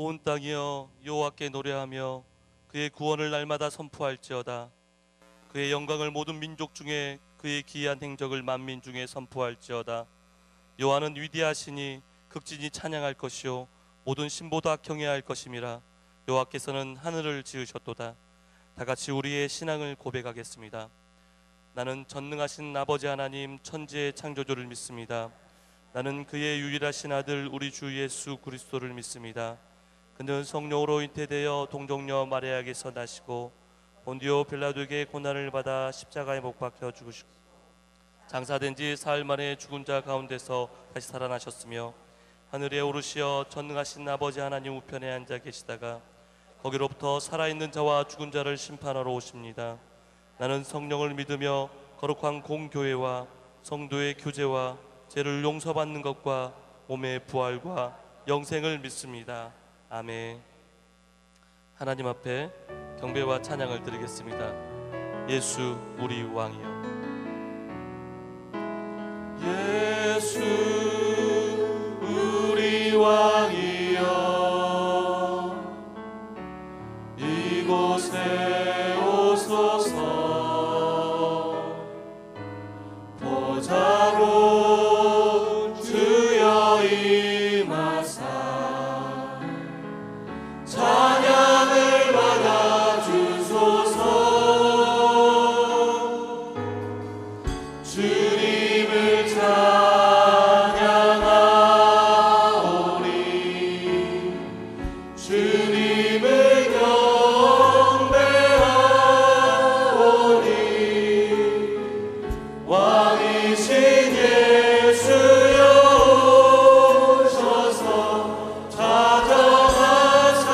온 땅이여 여호와께 노래하며 그의 구원을 날마다 선포할지어다. 그의 영광을 모든 민족 중에, 그의 기이한 행적을 만민 중에 선포할지어다. 여호와는 위대하시니 극진히 찬양할 것이요 모든 신보다 경외할 것임이라. 여호와께서는 하늘을 지으셨도다. 다같이 우리의 신앙을 고백하겠습니다. 나는 전능하신 아버지 하나님 천지의 창조주를 믿습니다. 나는 그의 유일하신 아들 우리 주 예수 그리스도를 믿습니다. 그는 성령으로 잉태되어 동정녀 마리아에게서 나시고 본디오 빌라도에게 고난을 받아 십자가에 못 박혀 죽으시고 장사된 지 사흘 만에 죽은 자 가운데서 다시 살아나셨으며 하늘에 오르시어 전능하신 아버지 하나님 우편에 앉아 계시다가 거기로부터 살아있는 자와 죽은 자를 심판하러 오십니다. 나는 성령을 믿으며 거룩한 공교회와 성도의 교제와 죄를 용서받는 것과 몸의 부활과 영생을 믿습니다. 아멘. 하나님 앞에 경배와 찬양을 드리겠습니다. 예수 우리 왕이여. 예수 우리 왕이여, 이곳에 오소서. 보좌로 주여 임하사 찬양을 받아 주소서. 주님을 찬양하오니 주님을 경배하오니 왕이신 예수여 오셔서 찾아가사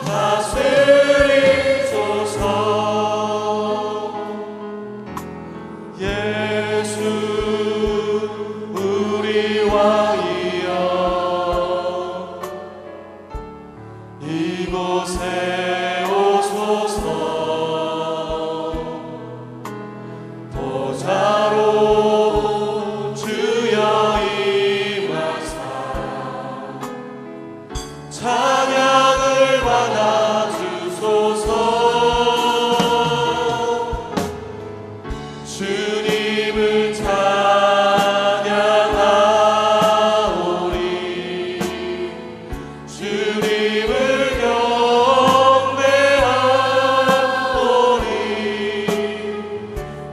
다스리소서. 예수 우리 왕이여, 이곳에 오소서. 보좌로 주여 임하사 찬양을 받아 주소서. 주님을 찬양하오니 주님을 경배하오니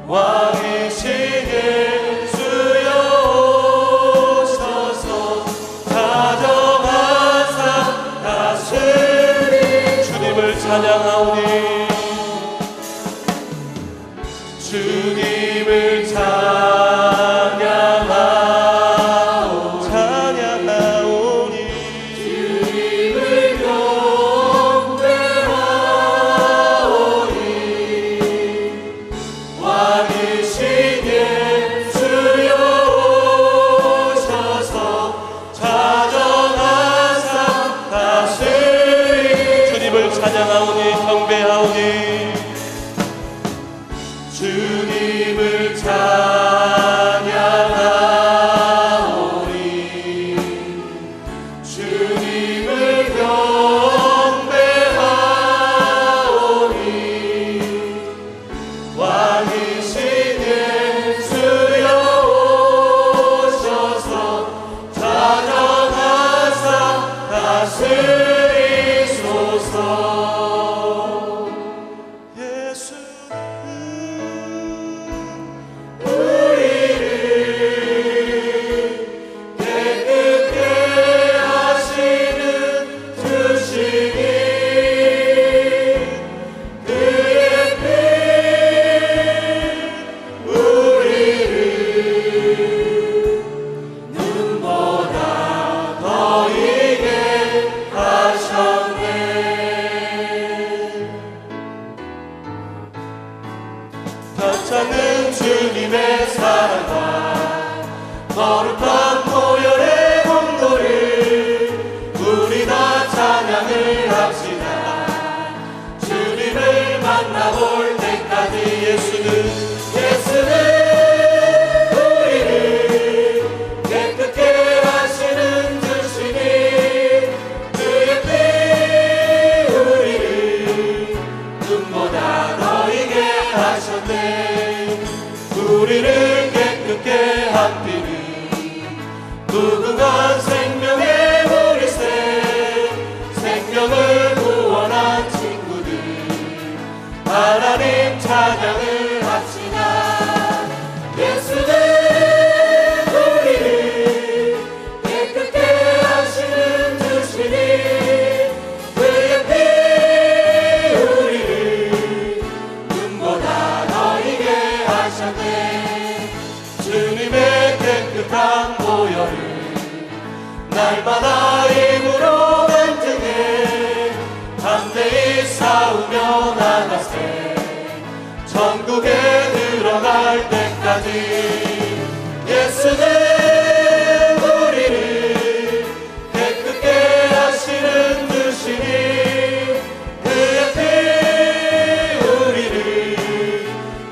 왕이신 예수여 오셔서 다정하사 다스리. 주님을 찬양하오니 주님을 찬양하오니 주님을 경배하오니 왕이신 예수여 오셔서 찾아가사 다스리. 주님을 찬양하오니 경배하오니 주님을 찬양하오니 주님을 경배하오니 왕이신 예수여 오셔서 찾아가사 다스리소서. 예수 찾는 주님의 사랑과 거룩한 보혈의 공로를 우리 다 찬양을 합시다. 주님을 만나볼 때까지 예수는 우리를 깨끗게 하시는 주시니 그의 피 때까지 예수는 우리를 깨끗게 하시는 주시니 그의 피 우리를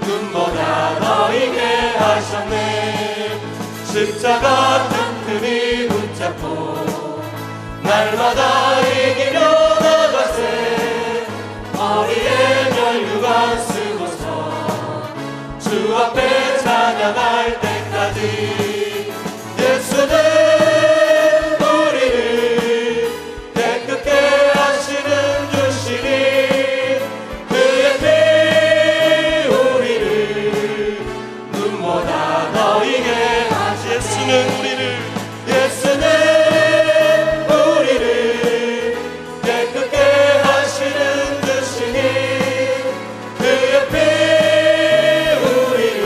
눈보다 너희게 하셨네. 십자가 튼튼히 붙잡고 날마다 이기며 나가세. 머리에 면류관 쓰고서 주 앞에 찬양할 때까지 예수는 우리를 깨끗게 하시는 주시니 그의 피 우리를 눈보다 너희게 하시. 예수는 우리를 깨끗게 하시는 주시니 그의 피 우리를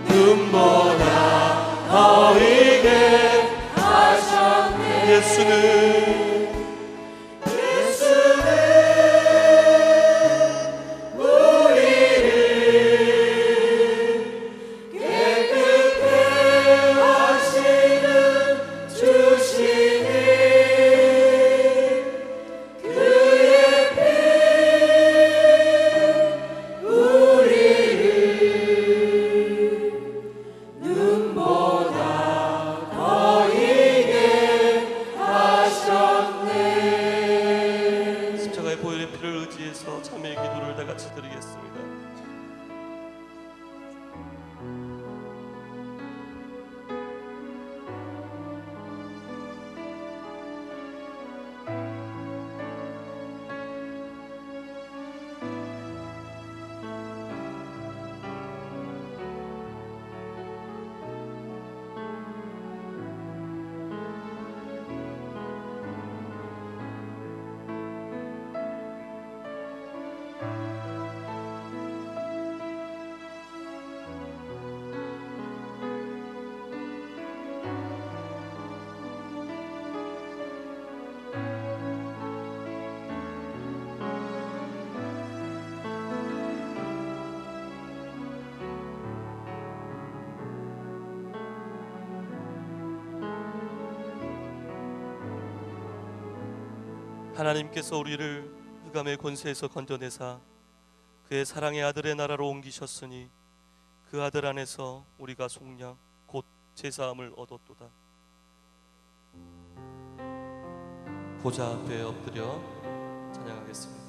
눈보다 너희게 하셨네. 예수는 우리를 깨끗게 하시는 주시니 그의 피 우리를 눈보다 너희게 하셨네. 십자가의 보혈의 피를 의지해서 참회의 기도를 다 같이 드리겠습니다. 하나님께서 우리를 흑암의 권세에서 건져내사 그의 사랑의 아들의 나라로 옮기셨으니 그 아들 안에서 우리가 속량 곧 제사함을 얻었도다. 보좌 앞에 엎드려 찬양하겠습니다.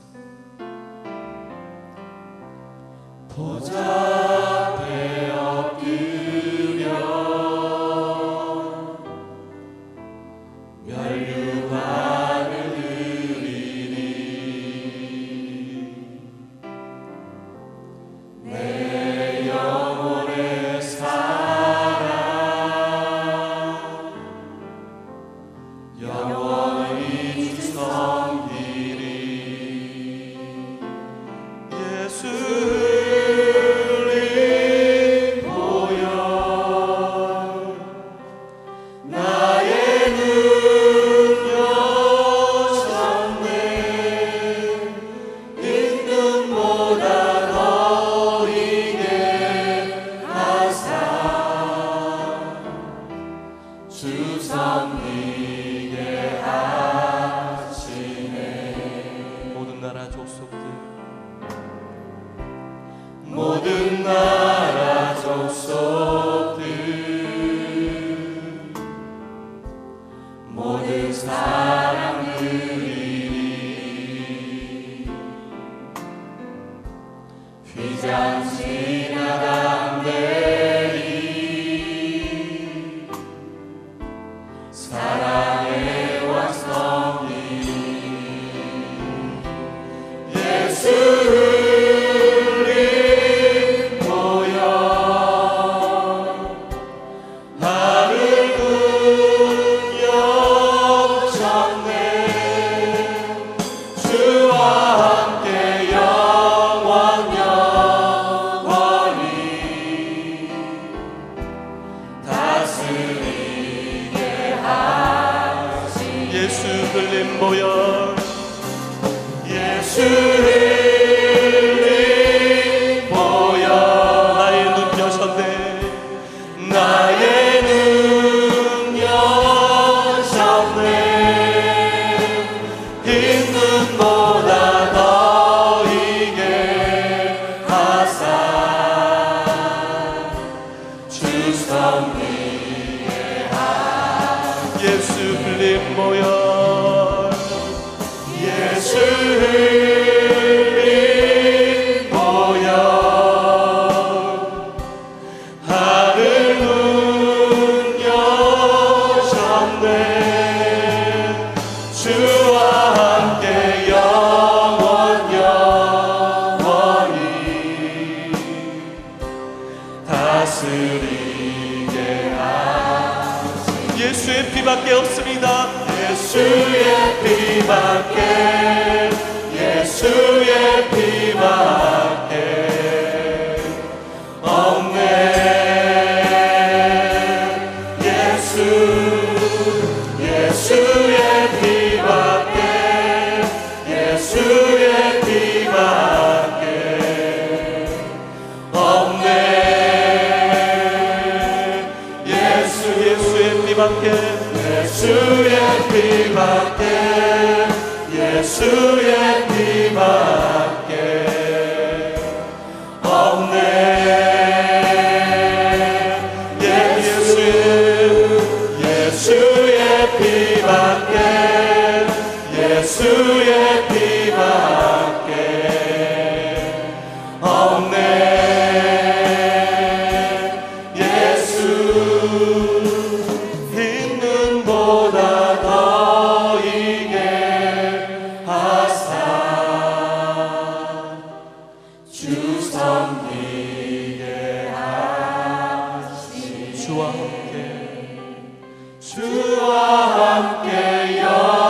보좌 앞에 엎드려 면류관을 드리니 내 영혼의 사랑 영원히 주 섬기리. 예수 모든 나라 족속들 모든 사람들이 휘장지나 담대히 사랑의 완성이 예수 예수 흘린 보혈 예수 흘린 보혈 나의 피밖에 예수의 피밖에 없네. 예수의 피밖에 예수의 피밖에 없네. 예수의 피밖에 예수의 피밖에 예수의 피밖에 없네. 예수의 피밖에 예수의 피밖에 없네. 예수 있는 보다 더 이게 하사 주 섬기게 하시니 주와 함께 영원히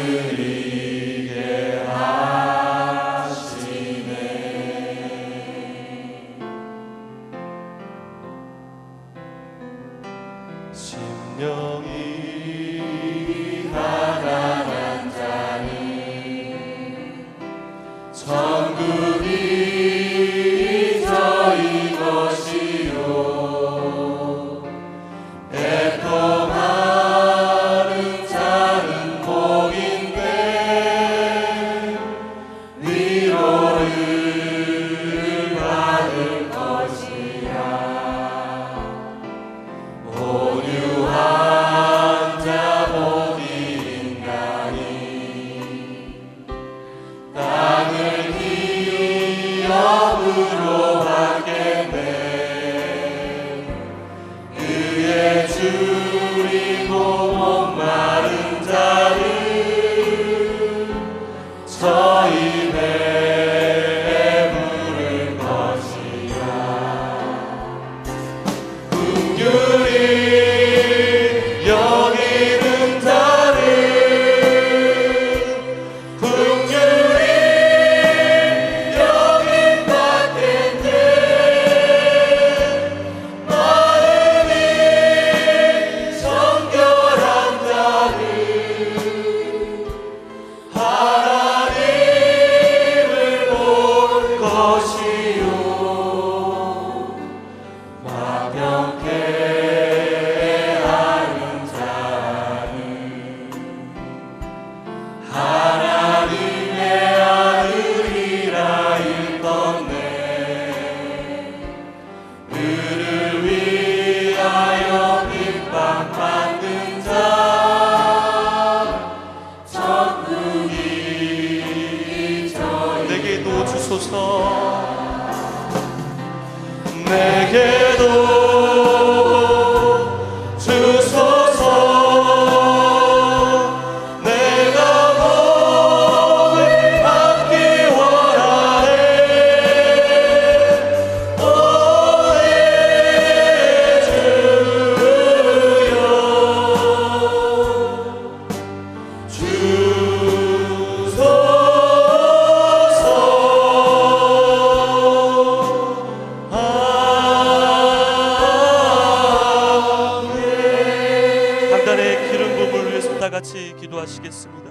다스리게 하시네. 심령이 가난한 자는 천국이 저희 것이요 애통하는 자는 복인데 위로를 받을 것이야. 온유한 자 복이 인간이 땅을 기업으로 받겠네. 그의 줄이고 목마른 자를 저희 배에 부를 것이야. 긍휼히 여기는 자를 긍휼히 여긴 받겠네. 마음이 정결한 자를 하나님을 볼 것이요 화평케 하는 자는 하나님의 아들이라 일컫네. 그를 위하여 핍박받는 자 천국이 내게도 주소서. 내게도 주소서. 내가 복을 받기 원하네. 오 내 주여 주소서. 강단의 기름 부음을 위해서 다 같이 기도하시겠습니다.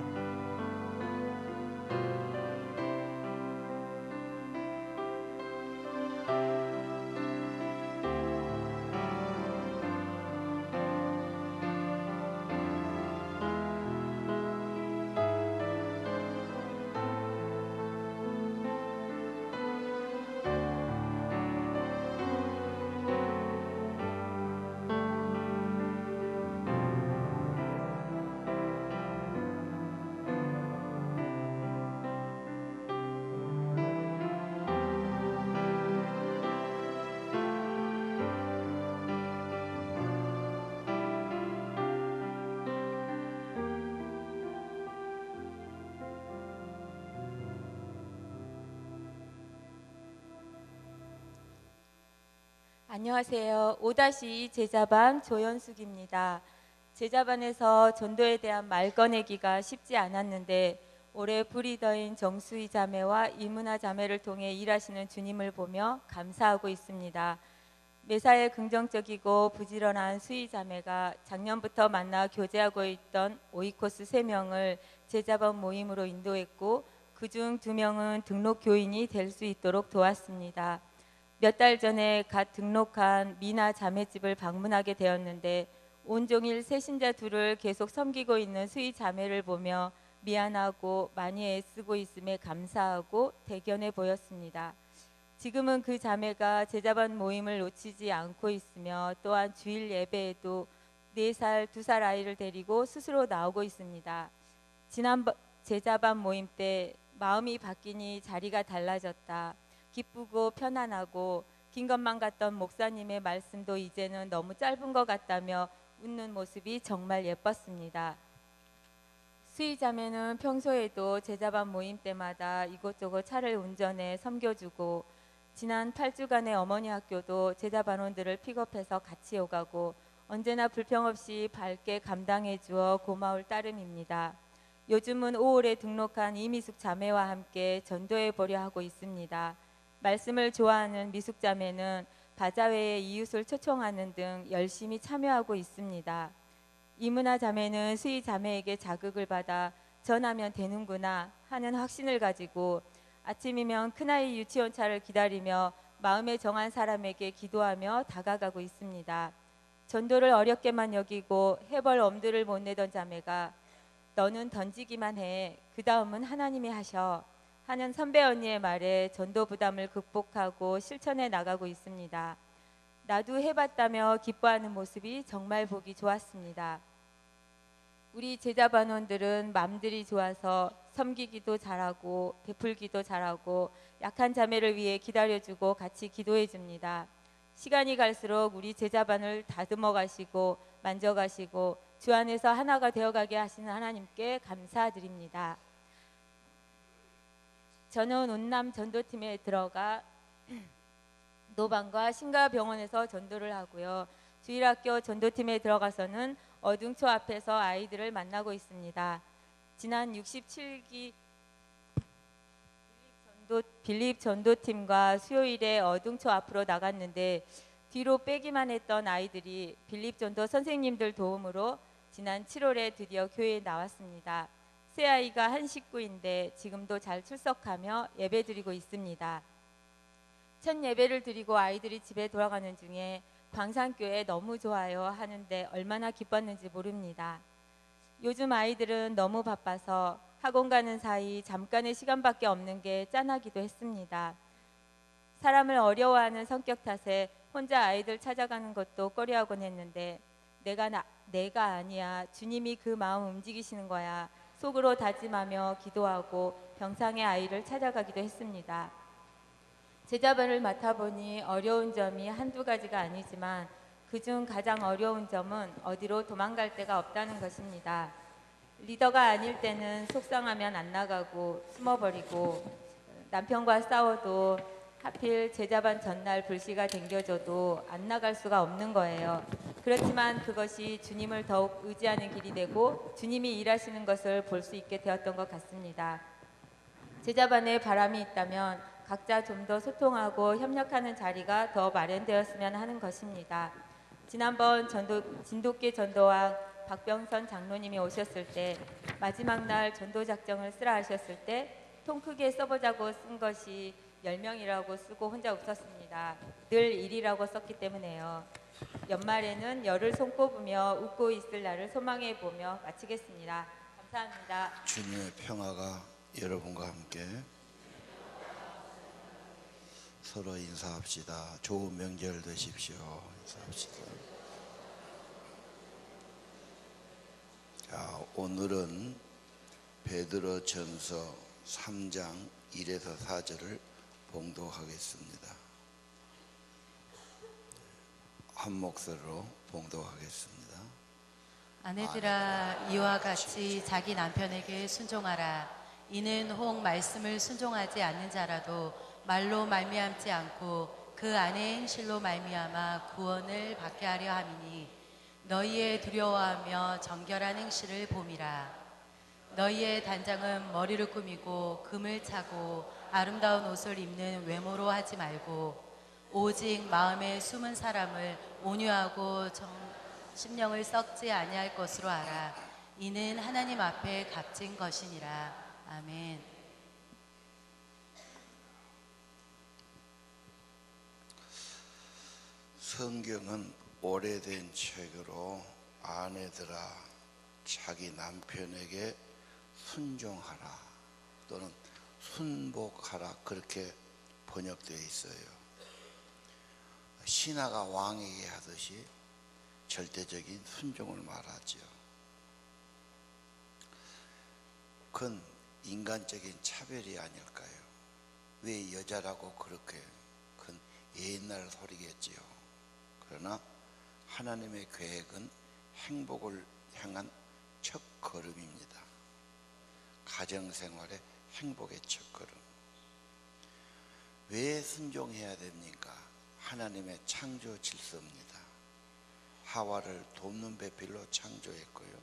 안녕하세요. 5-2 제자반 조연숙입니다. 제자반에서 전도에 대한 말 꺼내기가 쉽지 않았는데 올해 불이더인 정수희 자매와 이문아 자매를 통해 일하시는 주님을 보며 감사하고 있습니다. 매사에 긍정적이고 부지런한 수희 자매가 작년부터 만나 교제하고 있던 오이코스 3명을 제자반 모임으로 인도했고 그중 2명은 등록 교인이 될 수 있도록 도왔습니다. 몇 달 전에 갓 등록한 미나 자매집을 방문하게 되었는데 온종일 새신자 둘을 계속 섬기고 있는 수희 자매를 보며 미안하고 많이 애쓰고 있음에 감사하고 대견해 보였습니다. 지금은 그 자매가 제자반 모임을 놓치지 않고 있으며 또한 주일 예배에도 4살, 2살 아이를 데리고 스스로 나오고 있습니다. 지난번 제자반 모임 때 마음이 바뀌니 자리가 달라졌다. 기쁘고 편안하고 긴 것만 같던 목사님의 말씀도 이제는 너무 짧은 것 같다며 웃는 모습이 정말 예뻤습니다. 수희 자매는 평소에도 제자반 모임 때마다 이곳저곳 차를 운전해 섬겨주고 지난 8주간의 어머니 학교도 제자반원들을 픽업해서 같이 오가고 언제나 불평 없이 밝게 감당해 주어 고마울 따름입니다. 요즘은 5월에 등록한 이미숙 자매와 함께 전도해 보려 하고 있습니다. 말씀을 좋아하는 미숙 자매는 바자회에 이웃을 초청하는 등 열심히 참여하고 있습니다. 이문아 자매는 수희 자매에게 자극을 받아 전하면 되는구나 하는 확신을 가지고 아침이면 큰아이 유치원 차를 기다리며 마음에 정한 사람에게 기도하며 다가가고 있습니다. 전도를 어렵게만 여기고 해볼 엄두를 못 내던 자매가 너는 던지기만 해. 그 다음은 하나님이 하셔. 하는 선배 언니의 말에 전도 부담을 극복하고 실천해 나가고 있습니다. 나도 해봤다며 기뻐하는 모습이 정말 보기 좋았습니다. 우리 제자반원들은 맘들이 좋아서 섬기기도 잘하고 베풀기도 잘하고 약한 자매를 위해 기다려주고 같이 기도해줍니다. 시간이 갈수록 우리 제자반을 다듬어 가시고 만져가시고 주 안에서 하나가 되어가게 하시는 하나님께 감사드립니다. 저는 온남 전도팀에 들어가 노방과 신가병원에서 전도를 하고요. 주일학교 전도팀에 들어가서는 어둥초 앞에서 아이들을 만나고 있습니다. 지난 67기 빌립 전도팀과 수요일에 어둥초 앞으로 나갔는데 뒤로 빼기만 했던 아이들이 빌립 전도 선생님들 도움으로 지난 7월에 드디어 교회에 나왔습니다. 새 아이가 한 식구인데 지금도 잘 출석하며 예배드리고 있습니다. 첫 예배를 드리고 아이들이 집에 돌아가는 중에 광산교회 너무 좋아요 하는데 얼마나 기뻤는지 모릅니다. 요즘 아이들은 너무 바빠서 학원 가는 사이 잠깐의 시간밖에 없는 게 짠하기도 했습니다. 사람을 어려워하는 성격 탓에 혼자 아이들 찾아가는 것도 꺼려하곤 했는데 내가 아니야. 주님이 그 마음 움직이시는 거야. 속으로 다짐하며 기도하고 병상의 아이를 찾아가기도 했습니다. 제자반을 맡아보니 어려운 점이 한두 가지가 아니지만 그중 가장 어려운 점은 어디로 도망갈 데가 없다는 것입니다. 리더가 아닐 때는 속상하면 안 나가고 숨어버리고 남편과 싸워도 하필 제자반 전날 불씨가 댕겨져도 안 나갈 수가 없는 거예요. 그렇지만 그것이 주님을 더욱 의지하는 길이 되고 주님이 일하시는 것을 볼 수 있게 되었던 것 같습니다. 제자반에 바람이 있다면 각자 좀 더 소통하고 협력하는 자리가 더 마련되었으면 하는 것입니다. 지난번 진돗개 전도왕 박병선 장로님이 오셨을 때 마지막 날 전도 작정을 쓰라 하셨을 때 통 크게 써보자고 쓴 것이 10명이라고 쓰고 혼자 웃었습니다. 늘 1이라고 썼기 때문에요. 연말에는 열을 손꼽으며 웃고 있을 날을 소망해 보며 마치겠습니다. 감사합니다. 주님의 평화가 여러분과 함께. 서로 인사합시다. 좋은 명절 되십시오. 인사합시다. 자, 오늘은 베드로전서 3장 1에서 4절을 봉독하겠습니다. 한 목소리로 봉독하겠습니다. 아내들아, 이와 같이 자기 남편에게 순종하라. 이는 혹 말씀을 순종하지 않는 자라도 말로 말미암지 않고 그 안의 행실로 말미암아 구원을 받게 하려 함이니 너희의 두려워하며 정결한 행실을 봄이라. 너희의 단장은 머리를 꾸미고 금을 차고 아름다운 옷을 입는 외모로 하지 말고 오직 마음에 숨은 사람을 온유하고 심령을 썩지 아니할 것으로 알아. 이는 하나님 앞에 값진 것이니라. 아멘. 성경은 오래된 책으로 아내들아 자기 남편에게 순종하라 또는 순복하라 그렇게 번역되어 있어요. 신하가 왕에게 하듯이 절대적인 순종을 말하죠. 그건 인간적인 차별이 아닐까요? 왜 여자라고 그렇게, 그건 옛날 소리겠지요. 그러나 하나님의 계획은 행복을 향한 첫 걸음입니다. 가정생활의 행복의 첫걸음. 왜 순종해야 됩니까? 하나님의 창조 질서입니다. 하와를 돕는 배필로 창조했고요.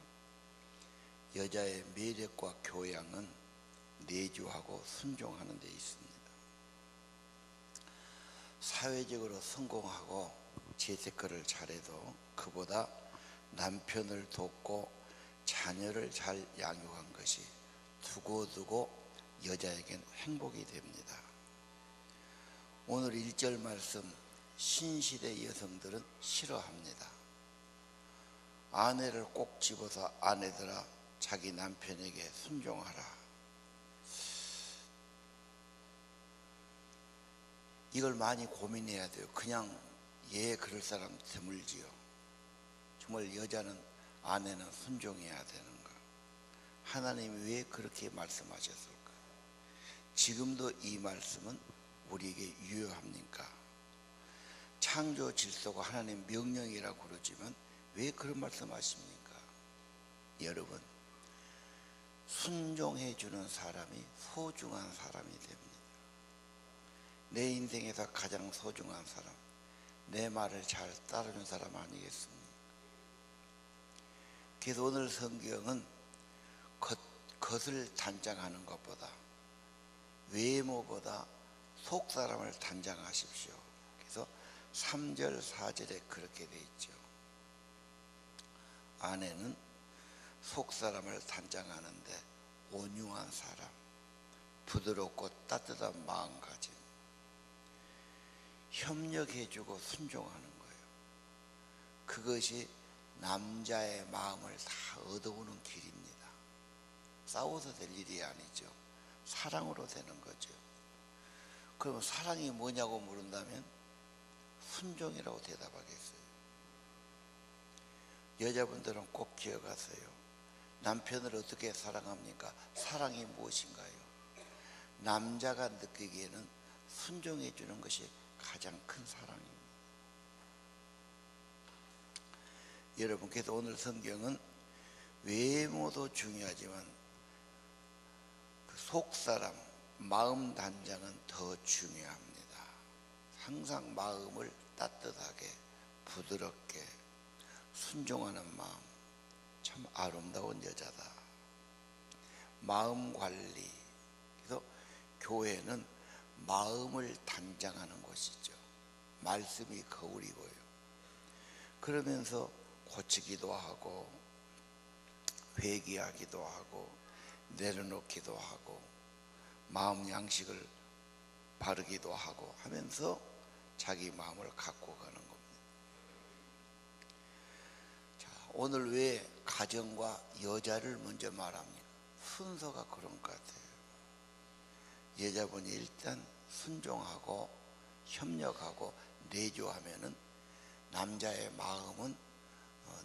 여자의 매력과 교양은 내주하고 순종하는 데 있습니다. 사회적으로 성공하고 재테크를 잘해도 그보다 남편을 돕고 자녀를 잘 양육한 것이 두고두고 여자에겐 행복이 됩니다. 오늘 1절 말씀, 신시대 여성들은 싫어합니다. 아내를 꼭 집어서 아내들아 자기 남편에게 순종하라. 이걸 많이 고민해야 돼요. 그냥 그럴 사람 드물지요. 정말 여자는, 아내는 순종해야 되는가? 하나님이 왜 그렇게 말씀하셨을까? 지금도 이 말씀은 우리에게 유효합니까? 창조 질서가 하나님 명령이라고 그러지만 왜 그런 말씀하십니까? 여러분, 순종해 주는 사람이 소중한 사람이 됩니다. 내 인생에서 가장 소중한 사람, 내 말을 잘 따르는 사람 아니겠습니까? 그래서 오늘 성경은 겉을 단장하는 것보다, 외모보다 속 사람을 단장하십시오. 그래서 3절 4절에 그렇게 돼 있죠. 아내는 속 사람을 단장하는데 온유한 사람, 부드럽고 따뜻한 마음가짐, 협력해주고 순종하는 거예요. 그것이 남자의 마음을 다 얻어오는 길입니다. 싸워서 될 일이 아니죠. 사랑으로 되는 거죠. 그럼 사랑이 뭐냐고 물은다면 순종이라고 대답하겠어요. 여자분들은 꼭 기억하세요. 남편을 어떻게 사랑합니까? 사랑이 무엇인가요? 남자가 느끼기에는 순종해 주는 것이 가장 큰 사랑입니다. 여러분께서 오늘 성경은 외모도 중요하지만 그 속사람, 마음 단장은 더 중요합니다. 항상 마음을 따뜻하게, 부드럽게 순종하는 마음, 참 아름다운 여자다. 마음 관리. 그래서 교회는 마음을 단장하는 곳이죠. 말씀이 거울이고요. 그러면서 고치기도 하고 회개하기도 하고 내려놓기도 하고 마음 양식을 바르기도 하고 하면서 자기 마음을 갖고 가는 겁니다. 자, 오늘 왜 가정과 여자를 먼저 말합니까? 순서가 그런 것 같아요. 여자분이 일단 순종하고 협력하고 내조하면은 남자의 마음은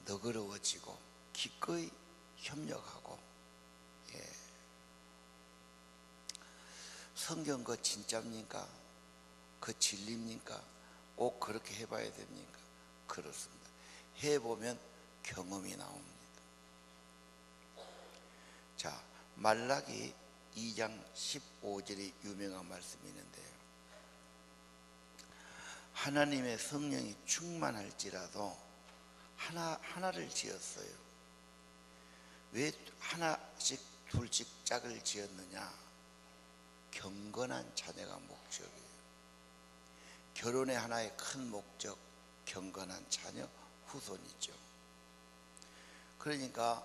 너그러워지고 기꺼이 협력하고. 성경 그 진짜입니까? 그 진리입니까? 꼭 그렇게 해봐야 됩니까? 그렇습니다. 해보면 경험이 나옵니다. 자, 말라기 2장 15절의 유명한 말씀이 있는데요. 하나님의 성령이 충만할지라도 하나를 지었어요. 왜 하나씩 둘씩 짝을 지었느냐? 경건한 자녀가 목적이에요. 결혼의 하나의 큰 목적, 경건한 자녀, 후손이죠. 그러니까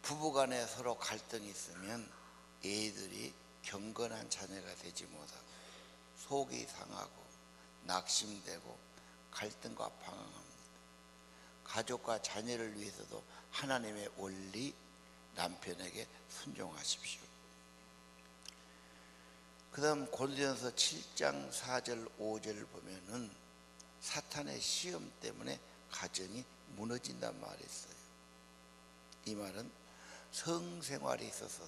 부부간에 서로 갈등이 있으면 애들이 경건한 자녀가 되지 못하고 속이 상하고 낙심되고 갈등과 방황합니다. 가족과 자녀를 위해서도 하나님의 원리, 남편에게 순종하십시오. 그 다음 고린도전서 7장 4절 5절 보면은 사탄의 시험 때문에 가정이 무너진단 말이 있어요. 이 말은 성생활이 있어서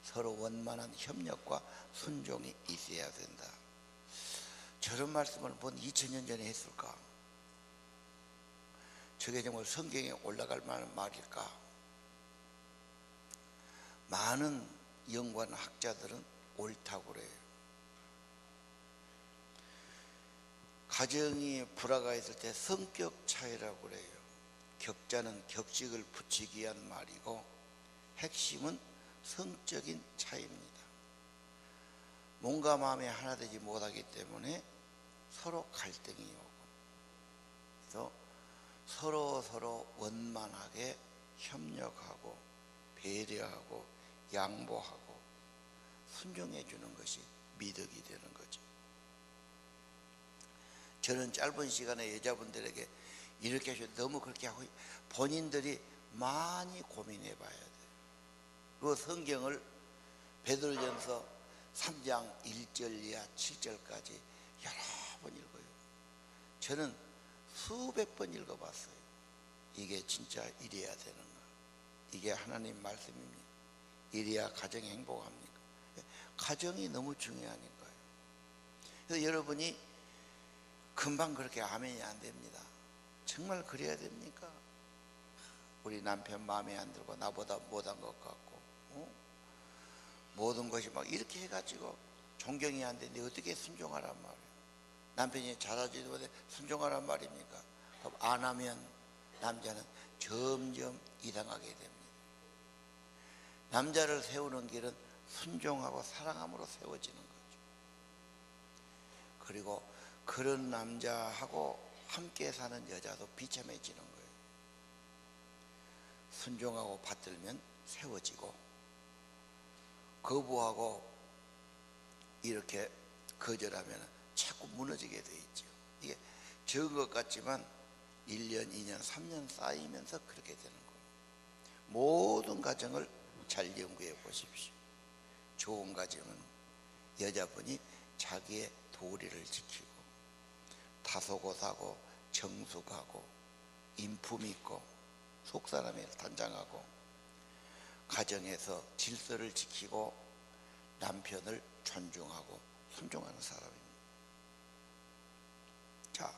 서로 원만한 협력과 순종이 있어야 된다. 저런 말씀을 본 2000년 전에 했을까? 저게 정말 성경에 올라갈 만한 말일까? 많은 연구한 학자들은 옳다고 그래요. 가정이 불화가 있을 때 성격 차이라고 그래요. 격자는 격식을 붙이기 위한 말이고 핵심은 성적인 차이입니다. 몸과 마음이 하나 되지 못하기 때문에 서로 갈등이 오고, 그래서 서로 원만하게 협력하고 배려하고 양보하고 순종해 주는 것이 미덕이 되는 거죠. 저는 짧은 시간에 여자분들에게 이렇게 하셔도 너무 그렇게 하고 본인들이 많이 고민해 봐야 돼요. 그 성경을 베드로전서 3장 1절 이하 7절까지 여러 번 읽어요. 저는 수백 번 읽어봤어요. 이게 진짜 이래야 되는가? 이게 하나님 말씀입니다. 이래야 가정이 행복합니까? 가정이 너무 중요한 거예요. 그래서 여러분이 금방 그렇게 아멘이 안 됩니다. 정말 그래야 됩니까? 우리 남편 마음에 안 들고 나보다 못한 것 같고 모든 것이 막 이렇게 해가지고 존경이 안 되는데 어떻게 순종하란 말이에요? 남편이 잘하지도 못해 순종하란 말입니까? 그럼 안 하면 남자는 점점 이상하게 됩니다. 남자를 세우는 길은 순종하고 사랑함으로 세워지는 거죠. 그리고 그런 남자하고 함께 사는 여자도 비참해지는 거예요. 순종하고 받들면 세워지고 거부하고 이렇게 거절하면 자꾸 무너지게 돼 있죠. 이게 적은 것 같지만 1년, 2년, 3년 쌓이면서 그렇게 되는 거예요. 모든 가정을 잘 연구해 보십시오. 좋은 가정은 여자분이 자기의 도리를 지키고 다소곳하고 정숙하고 인품 있고 속사람에 단장하고 가정에서 질서를 지키고 남편을 존중하고 순종하는 사람입니다. 자,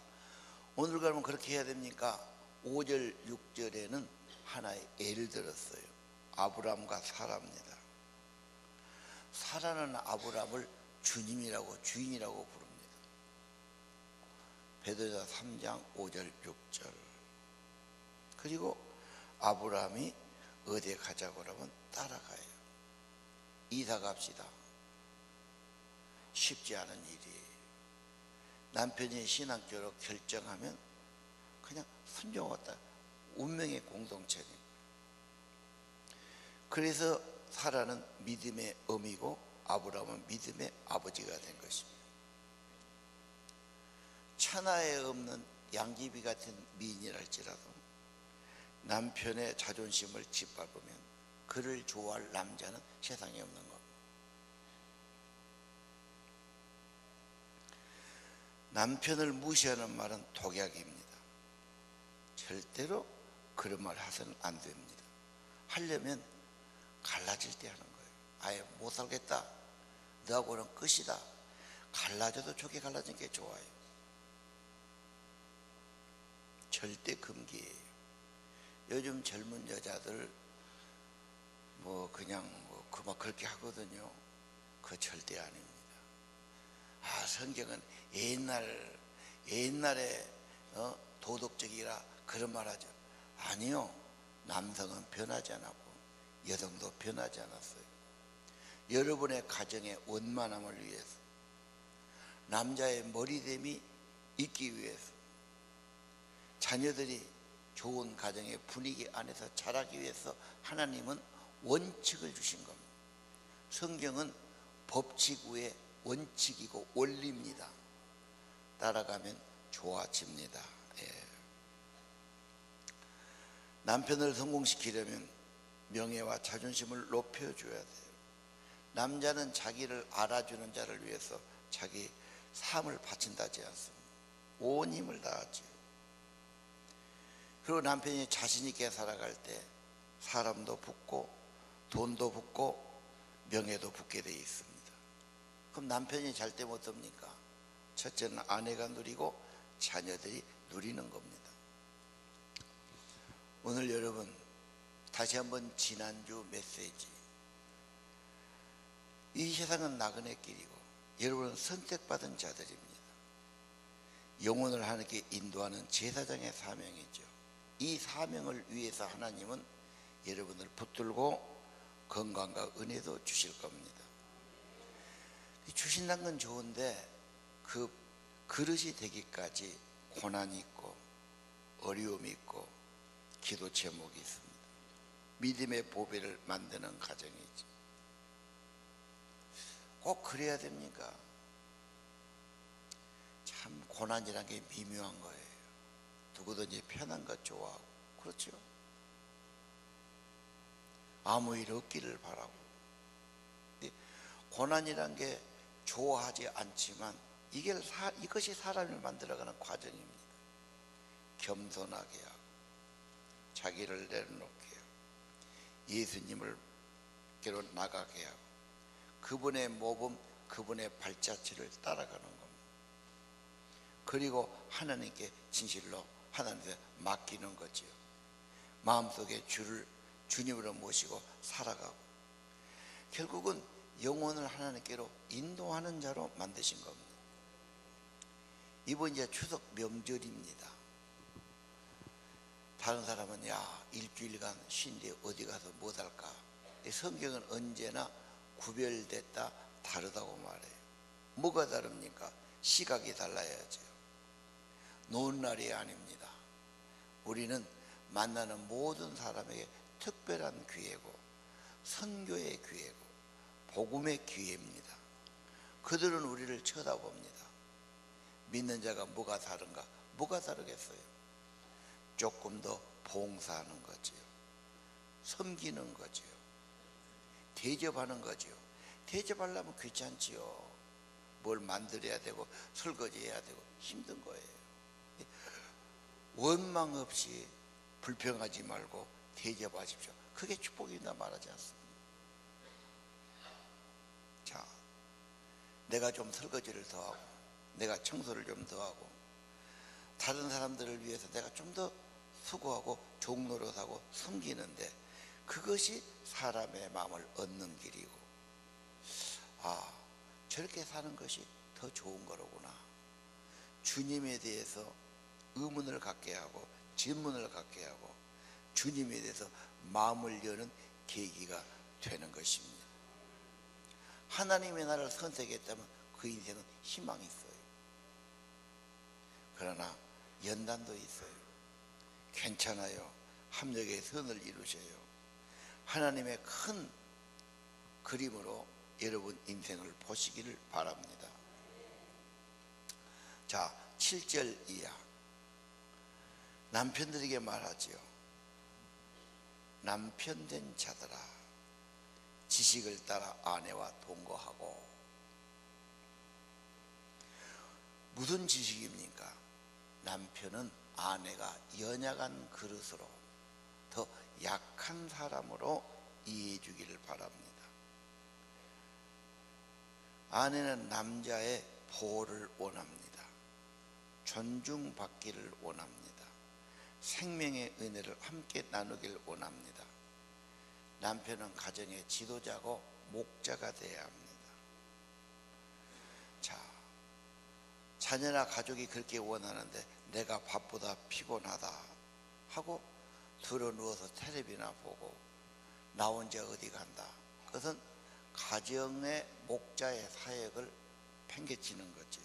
오늘 그러면 그렇게 해야 됩니까? 5절 6절에는 하나의 예를 들었어요. 아브람과 사라입니다. 사라는 아브람을 주님이라고 주인이라고 부릅니다. 베드로전서 3장 5절 6절. 그리고 아브람이 어디에 가자고 그러면 따라가요. 이사 갑시다. 쉽지 않은 일이에요. 남편이 신학교로 결정하면 그냥 순종했다. 운명의 공동체입니다. 그래서 사라는 믿음의 어미고 아브람은 믿음의 아버지가 된 것입니다. 천하에 없는 양귀비 같은 미인이랄지라도 남편의 자존심을 짓밟으면 그를 좋아할 남자는 세상에 없는 겁니다. 남편을 무시하는 말은 독약입니다. 절대로 그런 말 해서는 안 됩니다. 하려면 갈라질 때 하는 거예요. 아예 못 살겠다. 너하고는 끝이다. 갈라져도 좋게 갈라진 게 좋아요. 절대 금기예요. 요즘 젊은 여자들 뭐 그냥 그렇게 하거든요. 그거 절대 아닙니다. 성경은 옛날에 도덕적이라 그런 말 하죠. 아니요. 남성은 변하지 않았고 여성도 변하지 않았어요. 여러분의 가정의 원만함을 위해서, 남자의 머리됨이 있기 위해서, 자녀들이 좋은 가정의 분위기 안에서 자라기 위해서 하나님은 원칙을 주신 겁니다. 성경은 법칙 외에 원칙이고 원리입니다. 따라가면 좋아집니다. 예. 남편을 성공시키려면 명예와 자존심을 높여줘야 돼요. 남자는 자기를 알아주는 자를 위해서 자기 삶을 바친다지 않습니다. 온 힘을 다하지요. 그리고 남편이 자신 있게 살아갈 때 사람도 붙고 돈도 붙고 명예도 붙게 되어 있습니다. 그럼 남편이 잘 때면 어떻습니까? 첫째는 아내가 누리고 자녀들이 누리는 겁니다. 오늘 여러분 다시 한번 지난주 메시지, 이 세상은 나그네 길이고 여러분은 선택받은 자들입니다. 영혼을 하나님께 인도하는 제사장의 사명이죠. 이 사명을 위해서 하나님은 여러분을 붙들고 건강과 은혜도 주실 겁니다. 주신다는 건 좋은데 그 그릇이 되기까지 고난이 있고 어려움이 있고 기도 제목이 있습니다. 믿음의 보배를 만드는 과정이지. 꼭 그래야 됩니까? 참 고난이라는 게 미묘한 거예요. 누구든지 편한 것 좋아하고, 그렇죠? 아무 일 없기를 바라고. 고난이란 게 좋아하지 않지만 이것이 사람을 만들어가는 과정입니다. 겸손하게 하고 자기를 내려놓게 하고 예수님을께로 나가게 하고 그분의 모범, 그분의 발자취를 따라가는 겁니다. 그리고 하나님께 진실로 하나님께 맡기는 거지요. 마음속에 주님으로 모시고 살아가고 결국은 영혼을 하나님께로 인도하는 자로 만드신 겁니다. 이번 이제 추석 명절입니다. 다른 사람은 일주일간 쉰데 어디 가서 못 할까? 성경은 언제나 구별됐다, 다르다고 말해요. 뭐가 다릅니까? 시각이 달라야죠. 노는 날이 아닙니다. 우리는 만나는 모든 사람에게 특별한 기회고 선교의 기회고 복음의 기회입니다. 그들은 우리를 쳐다봅니다. 믿는 자가 뭐가 다른가? 뭐가 다르겠어요? 조금 더 봉사하는 거지요. 섬기는 거지요. 대접하는 거지요. 대접하려면 귀찮지요. 뭘 만들어야 되고 설거지해야 되고 힘든 거예요. 원망 없이 불평하지 말고 대접하십시오. 그게 축복이다 말하지 않습니다. 자, 내가 좀 설거지를 더 하고 내가 청소를 좀 더 하고 다른 사람들을 위해서 내가 좀 더 수고하고 종노릇하고 섬기는데 그것이 사람의 마음을 얻는 길이고, 저렇게 사는 것이 더 좋은 거로구나. 주님에 대해서 의문을 갖게 하고 질문을 갖게 하고 주님에 대해서 마음을 여는 계기가 되는 것입니다. 하나님의 나라를 선택했다면 그 인생은 희망이 있어요. 그러나 연단도 있어요. 괜찮아요. 합력의 선을 이루셔요. 하나님의 큰 그림으로 여러분 인생을 보시기를 바랍니다. 자, 7절 이하 남편들에게 말하지요. 남편 된 자들아, 지식을 따라 아내와 동거하고. 무슨 지식입니까? 남편은 아내가 연약한 그릇으로 더 약한 사람으로 이해해 주기를 바랍니다. 아내는 남자의 보호를 원합니다. 존중받기를 원합니다. 생명의 은혜를 함께 나누길 원합니다. 남편은 가정의 지도자고 목자가 되어야 합니다. 자, 자녀나 가족이 그렇게 원하는데 내가 밥보다 피곤하다 하고 들어 누워서 텔레비나 보고 나 혼자 어디 간다. 그것은 가정의 목자의 사역을 팽개치는 거지요.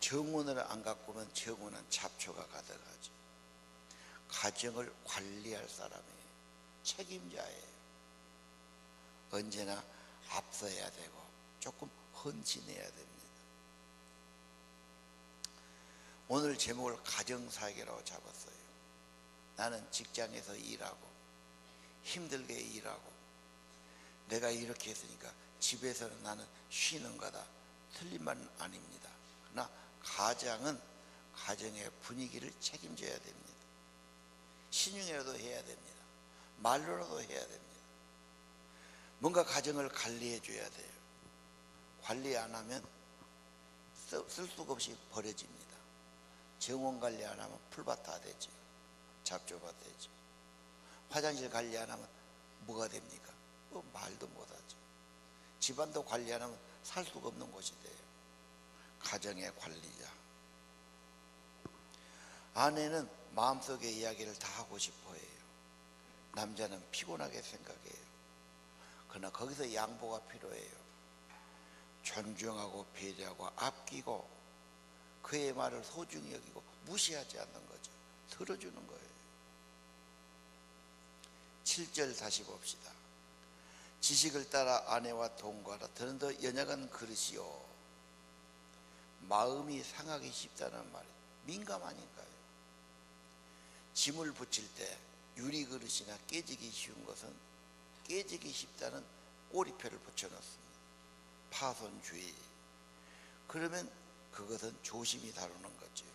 정원을 안 가꾸면 정원은 잡초가 가득하죠. 가정을 관리할 사람이 책임자예요. 언제나 앞서야 되고 조금 헌신해야 됩니다. 오늘 제목을 가정사역이라고 잡았어요. 나는 직장에서 일하고 힘들게 일하고 내가 이렇게 했으니까 집에서는 나는 쉬는 거다. 틀린 말은 아닙니다. 그러나 가장은 가정의 분위기를 책임져야 됩니다. 신용이라도 해야 됩니다. 말로라도 해야 됩니다. 뭔가 가정을 관리해 줘야 돼요. 관리 안 하면 쓸 수가 없이 버려집니다. 정원 관리 안 하면 풀밭 다 되죠. 잡초밭 되죠. 화장실 관리 안 하면 뭐가 됩니까? 말도 못하죠. 집안도 관리 안 하면 살 수가 없는 곳이 돼요. 가정의 관리자. 아내는 마음속의 이야기를 다 하고 싶어 해요. 남자는 피곤하게 생각해요. 그러나 거기서 양보가 필요해요. 존중하고 배려하고 아끼고 그의 말을 소중히 여기고 무시하지 않는 거죠. 들어주는 거예요. 7절 다시 봅시다. 지식을 따라 아내와 동거하라. 더는더 연약한 그릇이요 마음이 상하기 쉽다는 말이 민감하니까요. 짐을 붙일 때 유리 그릇이나 깨지기 쉬운 것은 깨지기 쉽다는 꼬리표를 붙여놓습니다. 파손주의. 그러면 그것은 조심히 다루는 거죠.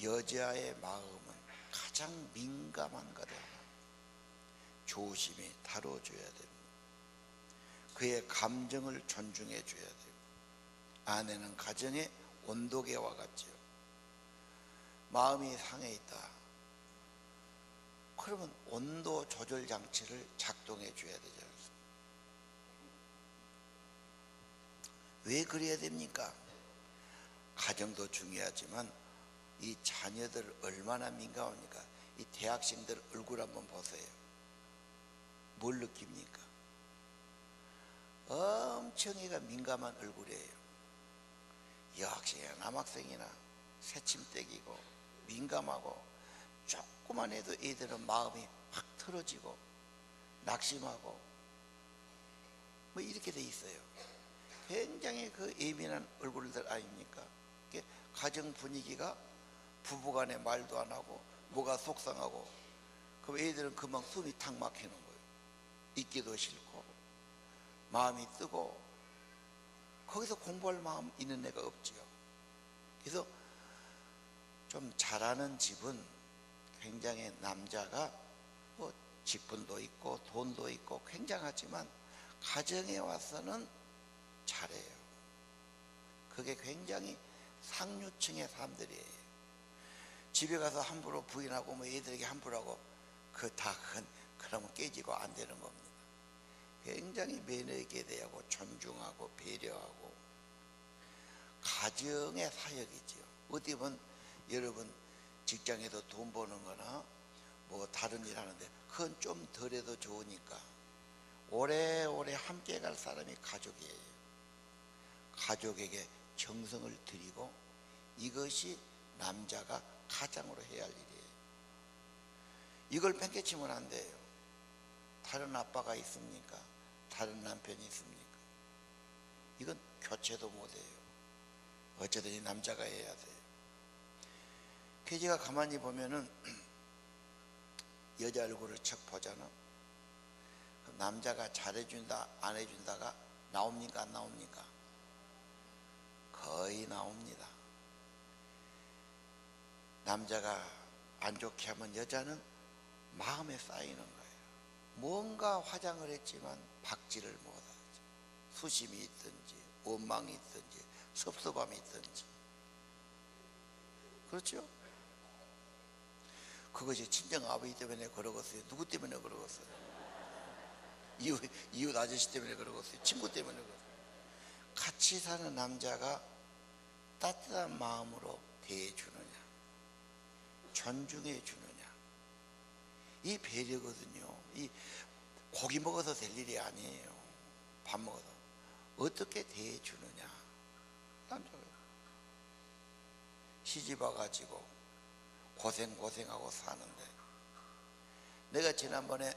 여자의 마음은 가장 민감한 것 하나 조심히 다뤄줘야 됩니다. 그의 감정을 존중해 줘야 돼요. 아내는 가정의 온도계와 같죠. 마음이 상해 있다. 그러면 온도 조절 장치를 작동해 줘야 되지 않습니까? 왜 그래야 됩니까? 가정도 중요하지만 이 자녀들 얼마나 민감합니까? 이 대학생들 얼굴 한번 보세요. 뭘 느낍니까? 엄청이가 민감한 얼굴이에요. 여학생이나 남학생이나 새침대기고 민감하고 조금만 해도 애들은 마음이 확 틀어지고 낙심하고 뭐 이렇게 돼 있어요. 굉장히 그 예민한 얼굴들 아닙니까? 가정 분위기가 부부간에 말도 안 하고 뭐가 속상하고 그럼 애들은 금방 숨이 탁 막히는 거예요. 있기도 싫고 마음이 뜨고 거기서 공부할 마음 있는 애가 없지요. 그래서 좀 잘하는 집은 굉장히 남자가 뭐 직분도 있고 돈도 있고 굉장하지만 가정에 와서는 잘해요. 그게 굉장히 상류층의 사람들이에요. 집에 가서 함부로 부인하고 뭐 애들에게 함부로 하고 그러면 깨지고 안 되는 겁니다. 굉장히 매너 있게 대하고 존중하고 배려하고 가정의 사역이죠. 어떻게 보면 여러분 직장에서 돈 버는 거나 뭐 다른 일 하는데 그건 좀 덜해도 좋으니까 오래오래 함께 갈 사람이 가족이에요. 가족에게 정성을 드리고 이것이 남자가 가장으로 해야 할 일이에요. 이걸 팽개치면 안 돼요. 다른 아빠가 있습니까? 다른 남편이 있습니까? 이건 교체도 못해요. 어쨌든 이 남자가 해야 돼요. 제가 가만히 보면은 여자 얼굴을 척 보잖아. 남자가 잘해준다 안 해준다가 나옵니까 안 나옵니까? 거의 나옵니다. 남자가 안 좋게 하면 여자는 마음에 쌓이는 거예요. 뭔가 화장을 했지만 박지를 못하죠. 수심이 있든지 원망이 있든지 섭섭함이 있든지. 그렇죠? 그것이 친정 아버지 때문에 그러겠어요? 누구 때문에 그러겠어요? 이웃 아저씨 때문에 그러겠어요? 친구 때문에 그러겠어요? 같이 사는 남자가 따뜻한 마음으로 대해주느냐, 존중해 주느냐, 이 배려거든요. 이 고기 먹어서 될 일이 아니에요. 밥 먹어서 어떻게 대해주느냐. 남자가 시집 와가지고 고생하고 사는데, 내가 지난번에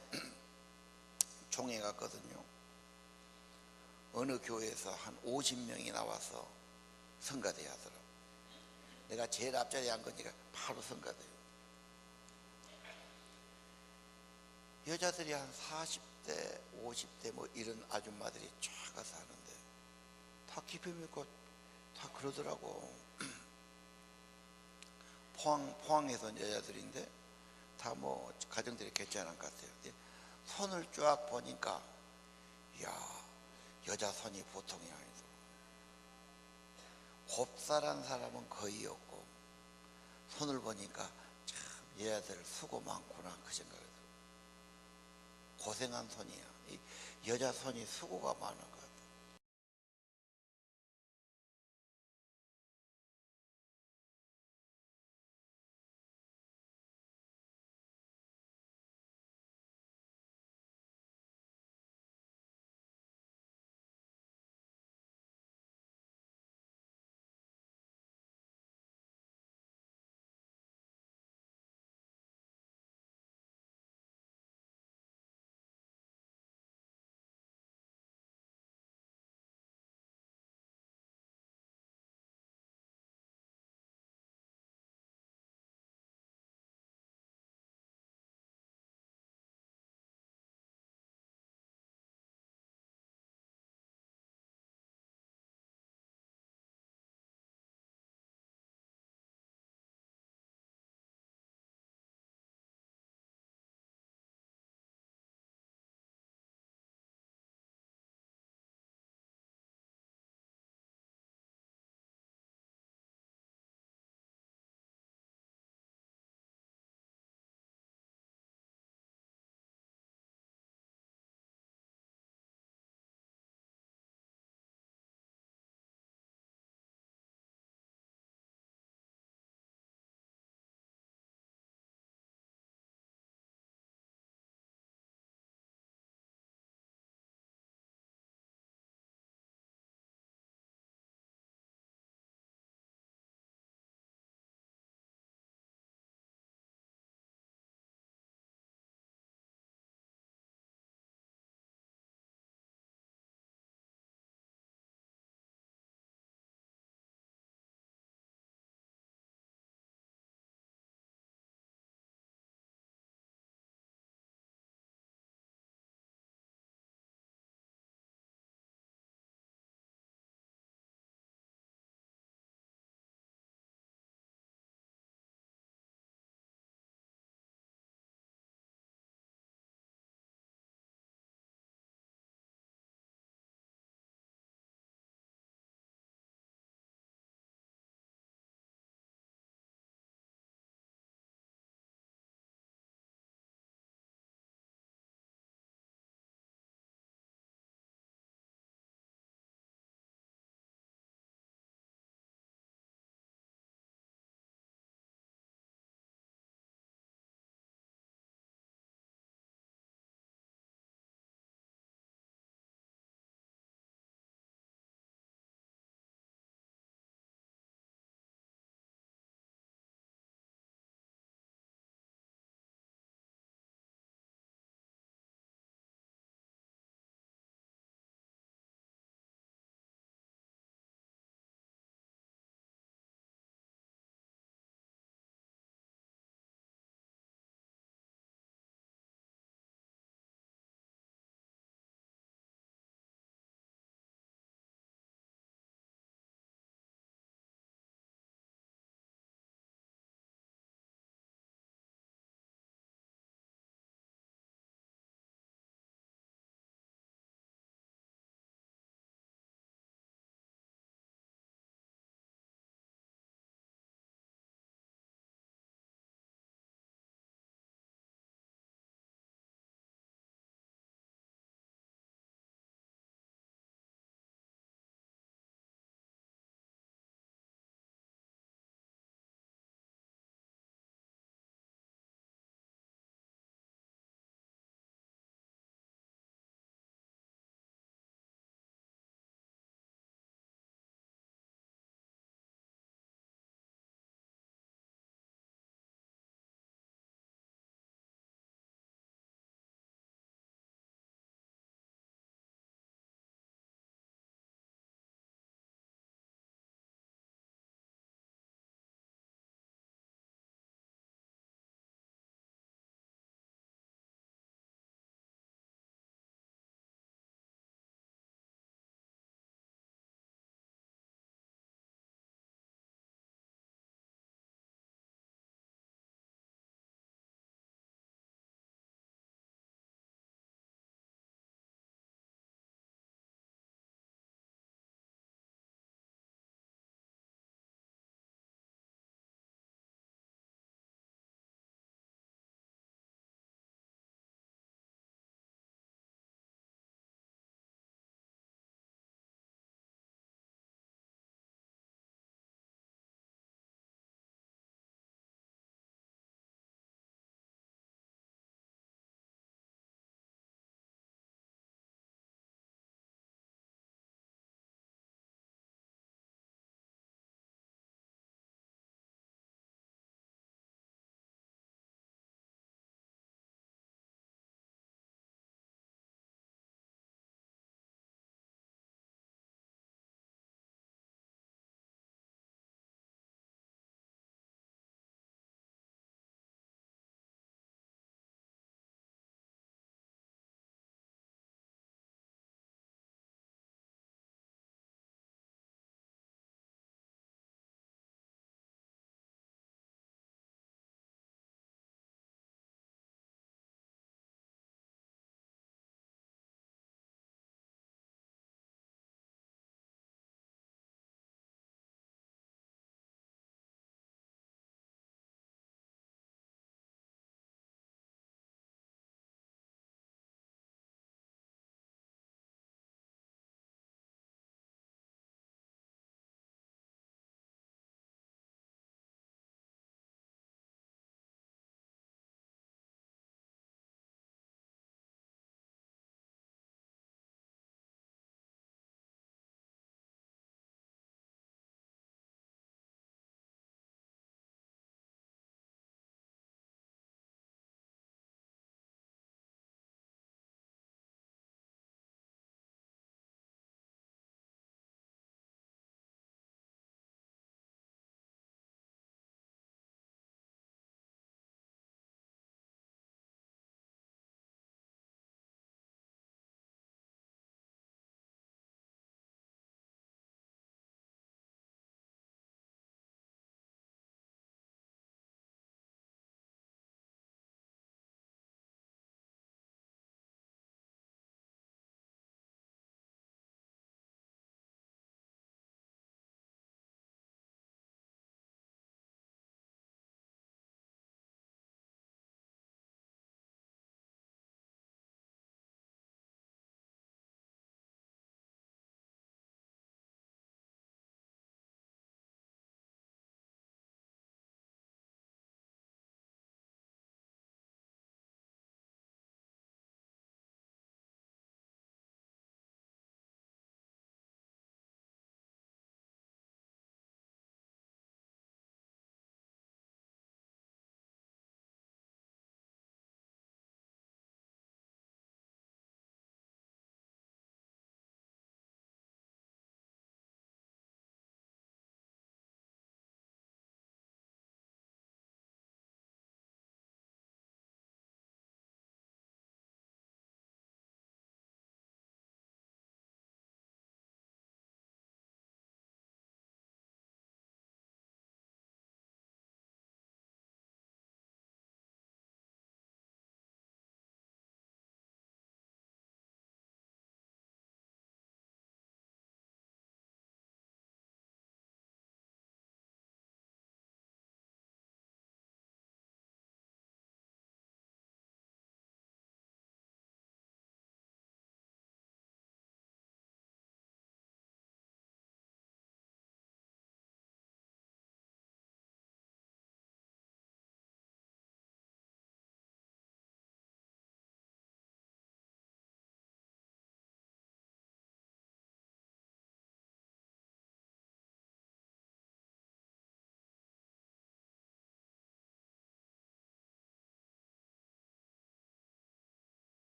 종회 갔거든요. 어느 교회에서 한 50명이 나와서 성가대 하더라고. 내가 제일 앞자리에 앉은 거니까 바로 성가대요. 여자들이 한 40대 50대 뭐 이런 아줌마들이 쫙 가서 하는데 다 깊이 믿고 다 그러더라고. 포항에서 온 여자들인데 다 뭐 가정들이 괜찮은 것 같아요. 근데 손을 쫙 보니까 이야, 여자 손이 보통이 아니더라고. 곱살한 사람은 거의 없고, 손을 보니까 참 여자들 수고 많구나 그 생각이 들어요. 고생한 손이야. 이 여자 손이 수고가 많은 거야.